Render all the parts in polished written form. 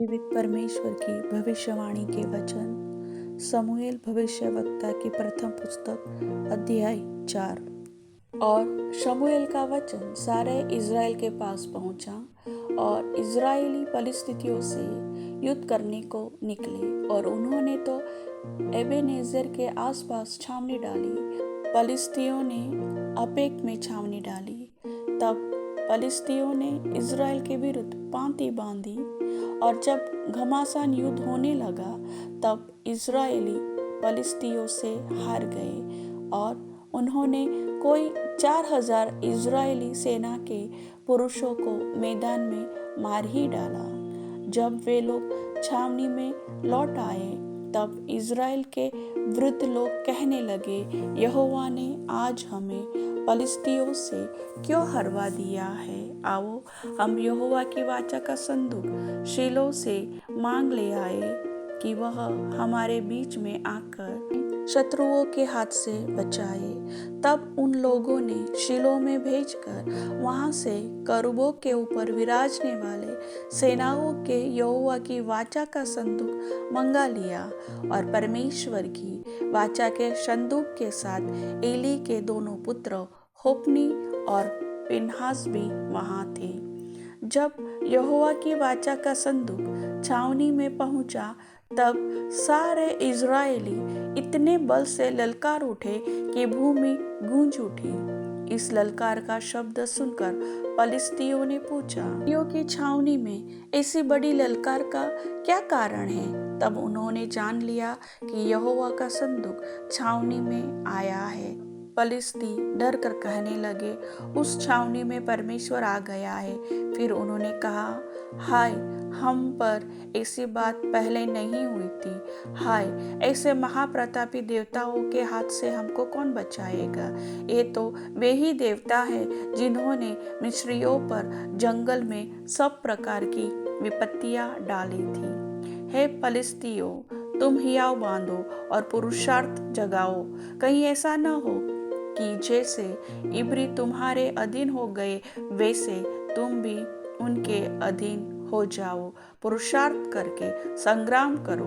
जीवित परमेश्वर की भविष्यवाणी के वचन समूएल भविष्यवक्ता की प्रथम पुस्तक अध्याय 4। और शमूएल का वचन सारे इज़राइल के पास पहुंचा और इज़राइली फलिस्तीयों से युद्ध करने को निकले और उन्होंने तो एबेनेज़र के आसपास छावनी डाली। फलिस्तियों ने अपेक में छावनी डाली। तब फलिस्तियों ने इज़राइल के विरुद्ध पाँति बांधी और जब घमासान युद्ध होने लगा तब इज़राइली फलिस्तियों से हार गए और उन्होंने कोई 4000 इज़राइली सेना के पुरुषों को मैदान में मार ही डाला। जब वे लोग छावनी में लौट आए तब इज़राइल के वृद्ध लोग कहने लगे, यहोवा ने आज हमें फलिस्तियों से क्यों हरवा दिया है? आओ हम यहोवा की वाचा का संदूक शीलो से मांग ले आए कि वह हमारे बीच में आकर शत्रुओं के हाथ से बचाए। तब उन लोगों ने शीलो में भेजकर वहां से करूबों के ऊपर विराजने वाले सेनाओं के यहोवा की वाचा का संदूक मंगा लिया और परमेश्वर की वाचा के संदूक के साथ एली के दोनों पुत्र होप्नी और पिनहास भी वहां थे। जब यहोवा की वाचा का संदूक छावनी में पहुंचा तब सारे इज़राइली इतने बल से ललकार उठे कि भूमि गूंज उठी। इस ललकार का शब्द सुनकर फलिस्तियों ने पूछा, यो की छावनी में ऐसी बड़ी ललकार का क्या कारण है? तब उन्होंने जान लिया कि यहोवा का संदूक छावनी में आया है। फलिस्ती डर कर कहने लगे, उस छावनी में परमेश्वर आ गया है। फिर उन्होंने कहा, हाय, हम पर ऐसी बात पहले नहीं हुई थी। हाय, ऐसे महाप्रतापी देवताओं के हाथ से हमको कौन बचाएगा? ये तो वे ही देवता है जिन्होंने मिस्रियों पर जंगल में सब प्रकार की विपत्तियां डाली थी। हे फलिस्तियों, तुम हियाव बांधो और पुरुषार्थ जगाओ। कहीं ऐसा न हो कि जैसे इब्री तुम्हारे अधीन हो गए वैसे तुम भी उनके अधीन हो जाओ। पुरुषार्थ करके संग्राम करो।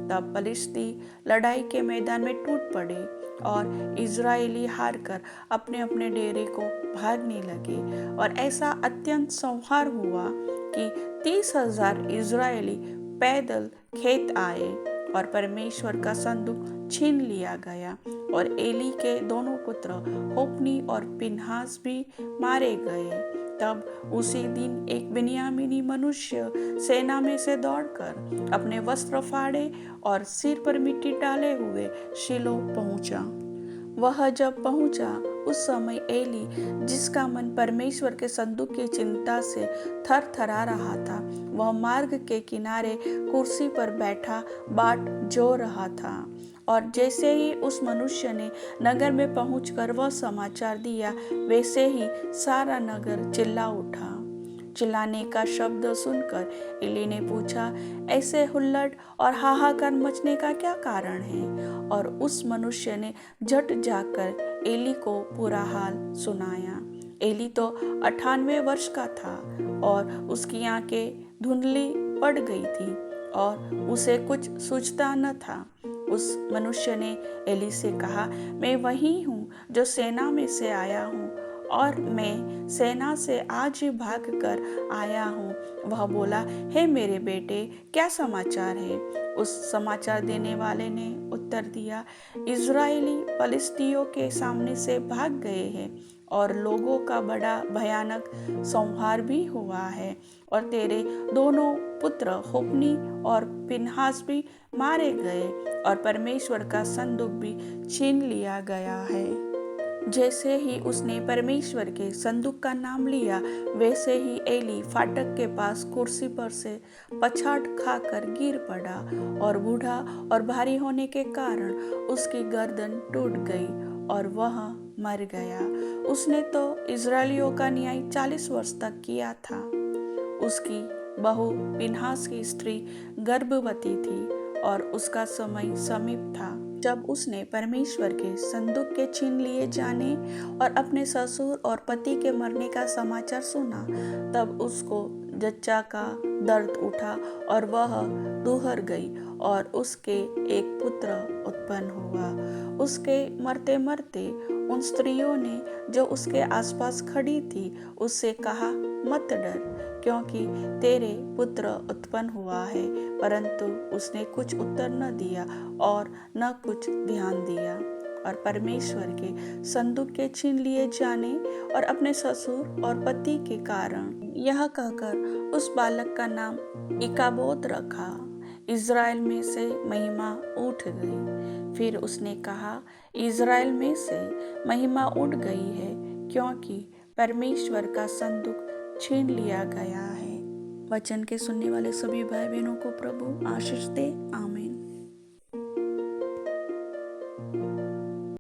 तब फलिस्ती लड़ाई के मैदान में टूट पड़े और इज़राइली हार कर अपने अपने डेरे को भागने लगे और ऐसा अत्यंत संहार हुआ कि 30,000 इज़राइली पैदल खेत आए और परमेश्वर का संदूक छीन लिया गया और एली के दोनों पुत्र होप्नी और पिनहास भी मारे गए। तब उसी दिन एक बिन्यामीनी मनुष्य सेना में से दौड़कर अपने वस्त्र फाड़े और सिर पर मिट्टी डाले हुए शीलो पहुंचा। वह जब पहुंचा उस समय एली, जिसका मन परमेश्वर के संदूक की चिंता से थर थरा रहा था, वह मार्ग के किनारे कुर्सी पर बैठा बाट जो रहा था। और जैसे ही उस मनुष्य ने नगर में पहुंचकर वह समाचार दिया, वैसे ही सारा नगर चिल्ला उठा। चिल्लाने का शब्द सुनकर एली ने पूछा, ऐसे हुल्लड़ और हाहाकार मचने का क्या कारण है? और उस मनुष्य ने झट जाकर एली को पूरा हाल सुनाया। एली तो 98 वर्ष का था और उसकी आंखें धुंधली पड़ गई थी और उसे कुछ सूझता न था। उस मनुष्य ने एली से कहा, मैं वही हूँ जो सेना में से आया हूँ और मैं सेना से आज ही भाग कर आया हूँ। वह बोला, हे मेरे बेटे, क्या समाचार है? उस समाचार देने वाले ने उत्तर दिया, इज़राइली फलिस्तियों के सामने से भाग गए हैं और लोगों का बड़ा भयानक संहार भी हुआ है और तेरे दोनों पुत्र होप्नी और पिनहास भी मारे गए और परमेश्वर का संदूक भी छीन लिया गया है। जैसे ही उसने परमेश्वर के संदूक का नाम लिया, वैसे ही एली फाटक के पास कुर्सी पर से पछाड़ खाकर गिर पड़ा और बूढ़ा और भारी होने के कारण उसकी गर्दन टूट गई और वह मर गया। उसने तो इज़राइलियों का न्याय 40 वर्ष तक किया था। उसकी बहू पिनहास की स्त्री गर्भवती थी और उसका समय समीप था। जब उसने परमेश्वर के संदूक के छीन लिए जाने और अपने ससुर और पति के मरने का समाचार सुना, तब उसको जच्चा का दर्द उठा और वह दूहर गई और उसके एक पुत्र उत्पन्न हुआ। उसके मरते मरते उन स्त्रियों ने जो उसके आसपास खड़ी थी उससे कहा, मत डर, क्योंकि तेरे पुत्र उत्पन्न हुआ है। परंतु उसने कुछ उत्तर न दिया और न कुछ ध्यान दिया और परमेश्वर के संदूक के छीन लिए जाने और अपने ससुर और पति के कारण यह कहकर उस बालक का नाम इकाबोद रखा, इज़राइल में से महिमा उठ गई। फिर उसने कहा, इज़राइल में से महिमा उठ गई है, क्योंकि परमेश्वर का संदूक छीन लिया गया है। वचन के सुनने वाले सभी भाई बहनों को प्रभु आशीष दे। आमीन।